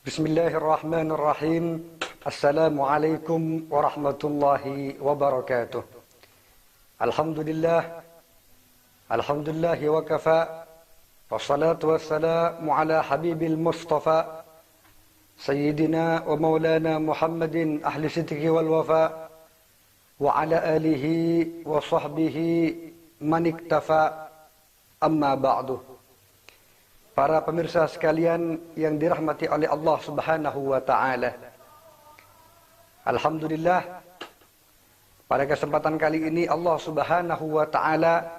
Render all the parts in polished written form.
Bismillahirrahmanirrahim. Assalamualaikum warahmatullahi wabarakatuh. Alhamdulillah. Alhamdulillahi wa kafa. Wassalatu wassalamu ala habibil mustafa Sayyidina wa maulana Muhammadin ahli sidqi wal wafa wa ala alihi wa sahbihi man iktafa. Amma ba'du. Para pemirsa sekalian yang dirahmati oleh Allah Subhanahu wa taala. Alhamdulillah, pada kesempatan kali ini Allah Subhanahu wa taala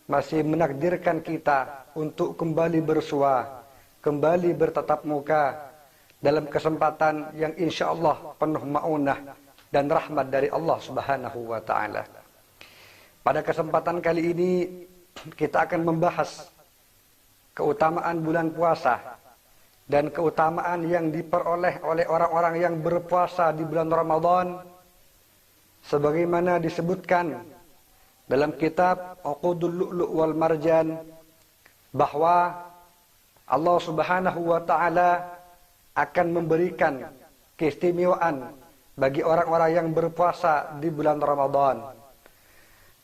masih menakdirkan kita untuk kembali bersua, kembali bertatap muka dalam kesempatan yang insya Allah penuh maunah dan rahmat dari Allah Subhanahu wa taala. Pada kesempatan kali ini kita akan membahas keutamaan bulan puasa dan keutamaan yang diperoleh oleh orang-orang yang berpuasa di bulan Ramadan sebagaimana disebutkan dalam kitab Uqudul Lu'lu' wal Marjan bahwa Allah Subhanahu wa taala akan memberikan keistimewaan bagi orang-orang yang berpuasa di bulan Ramadan.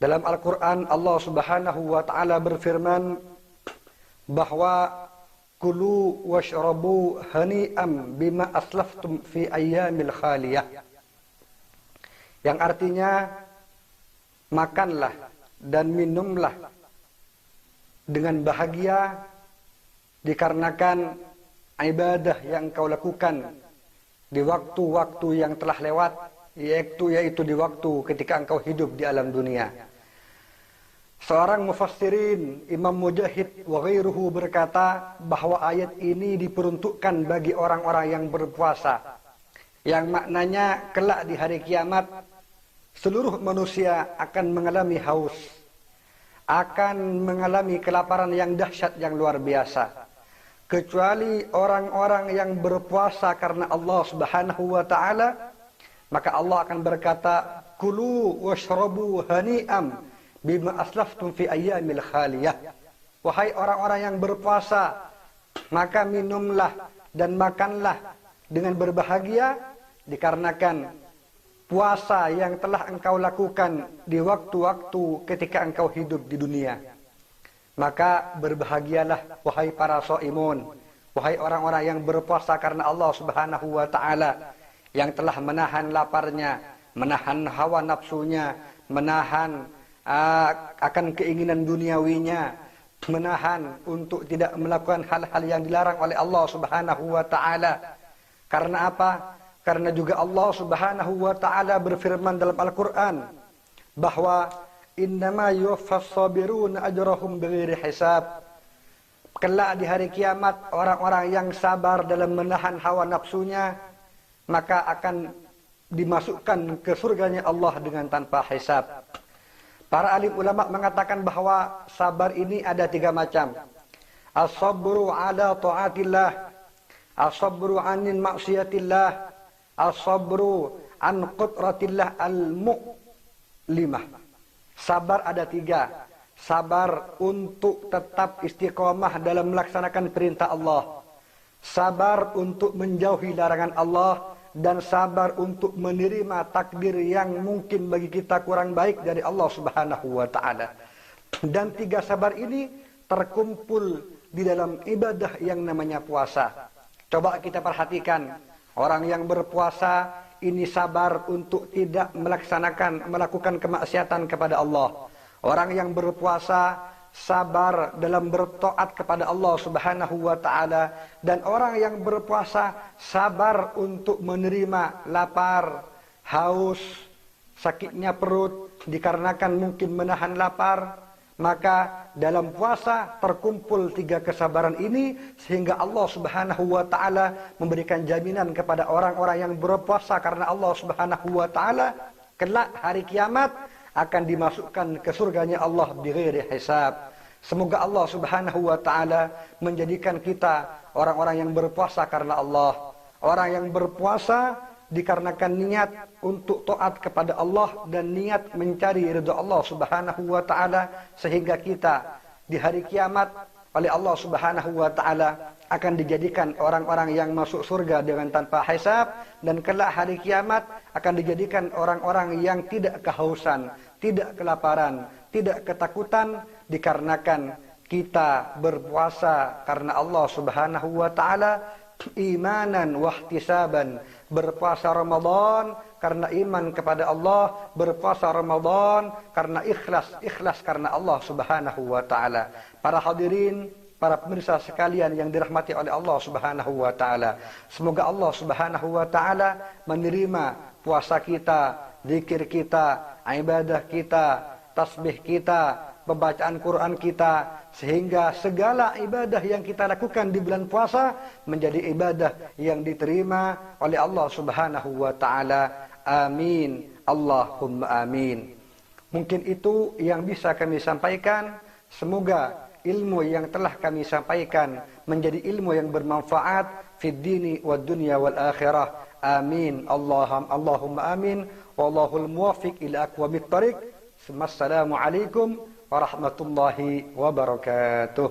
Dalam Al-Quran Allah Subhanahu wa ta'ala berfirman bahwa kulu washrabu hani'am bima aslaftum fi ayyamil khaliyah, yang artinya makanlah dan minumlah dengan bahagia dikarenakan ibadah yang kau lakukan di waktu-waktu yang telah lewat, yaitu di waktu ketika engkau hidup di alam dunia. Seorang mufassirin Imam Mujahid wa ghairuhu berkata bahwa ayat ini diperuntukkan bagi orang-orang yang berpuasa, yang maknanya kelak di hari kiamat seluruh manusia akan mengalami haus, akan mengalami kelaparan yang dahsyat yang luar biasa, kecuali orang-orang yang berpuasa karena Allah Subhanahu wa taala. Maka Allah akan berkata, kulu washrabu hani'am bima aslaftum fi ayyamil khaliyah. Wahai orang-orang yang berpuasa, maka minumlah dan makanlah dengan berbahagia dikarenakan puasa yang telah engkau lakukan di waktu-waktu ketika engkau hidup di dunia. Maka berbahagialah wahai para shaimun, wahai orang-orang yang berpuasa karena Allah Subhanahu wa taala, yang telah menahan laparnya, menahan hawa nafsunya, menahan akan keinginan duniawinya, menahan untuk tidak melakukan hal-hal yang dilarang oleh Allah Subhanahu wa taala. Karena apa? Karena juga Allah Subhanahu wa taala berfirman dalam Al-Qur'an bahwa innama yuwaffas sabiruna ajrahum bighairi hisab. Kelak di hari kiamat orang-orang yang sabar dalam menahan hawa nafsunya maka akan dimasukkan ke surganya Allah dengan tanpa hisab. Para alim ulama mengatakan bahwa sabar ini ada 3 macam. As-sabru ala ta'atillah, as-sabru anin maksiatillah, as-sabru an qudratillah al-mu'limah. Sabar ada 3. Sabar untuk tetap istiqomah dalam melaksanakan perintah Allah, sabar untuk menjauhi larangan Allah, dan sabar untuk menerima takdir yang mungkin bagi kita kurang baik dari Allah Subhanahu wa taala. Dan 3 sabar ini terkumpul di dalam ibadah yang namanya puasa. Coba kita perhatikan, orang yang berpuasa ini sabar untuk tidak melakukan kemaksiatan kepada Allah. Orang yang berpuasa sabar dalam bertaat kepada Allah Subhanahu wa taala, dan orang yang berpuasa sabar untuk menerima lapar, haus, sakitnya perut dikarenakan mungkin menahan lapar. Maka dalam puasa terkumpul 3 kesabaran ini sehingga Allah Subhanahu wa taala memberikan jaminan kepada orang-orang yang berpuasa karena Allah Subhanahu wa taala kelak hari kiamat akan dimasukkan ke surganya Allah bighairi hisab. Semoga Allah Subhanahu wa taala menjadikan kita orang-orang yang berpuasa karena Allah, orang yang berpuasa dikarenakan niat untuk taat kepada Allah dan niat mencari ridha Allah Subhanahu wa taala, sehingga kita di hari kiamat oleh Allah Subhanahu wa taala akan dijadikan orang-orang yang masuk surga dengan tanpa hisab, dan kelak hari kiamat akan dijadikan orang-orang yang tidak kehausan, tidak kelaparan, tidak ketakutan, dikarenakan kita berpuasa karena Allah Subhanahu wa taala, imanan wahtisaban, berpuasa Ramadan karena iman kepada Allah, berpuasa Ramadan karena ikhlas karena Allah Subhanahu wa taala. Para hadirin, para pemirsa sekalian yang dirahmati oleh Allah Subhanahu wa taala, semoga Allah Subhanahu wa taala menerima puasa kita, zikir kita, ibadah kita, tasbih kita, pembacaan Quran kita, sehingga segala ibadah yang kita lakukan di bulan puasa menjadi ibadah yang diterima oleh Allah Subhanahu wa taala. Amin. Allahumma amin. Mungkin itu yang bisa kami sampaikan. Semoga ilmu yang telah kami sampaikan menjadi ilmu yang bermanfaat fid dini wad dunya wal akhirah. Amin. Allahumma amin. Wallahul muwaffiq ila aqwamit thariq. Assalamualaikum warahmatullahi wabarakatuh.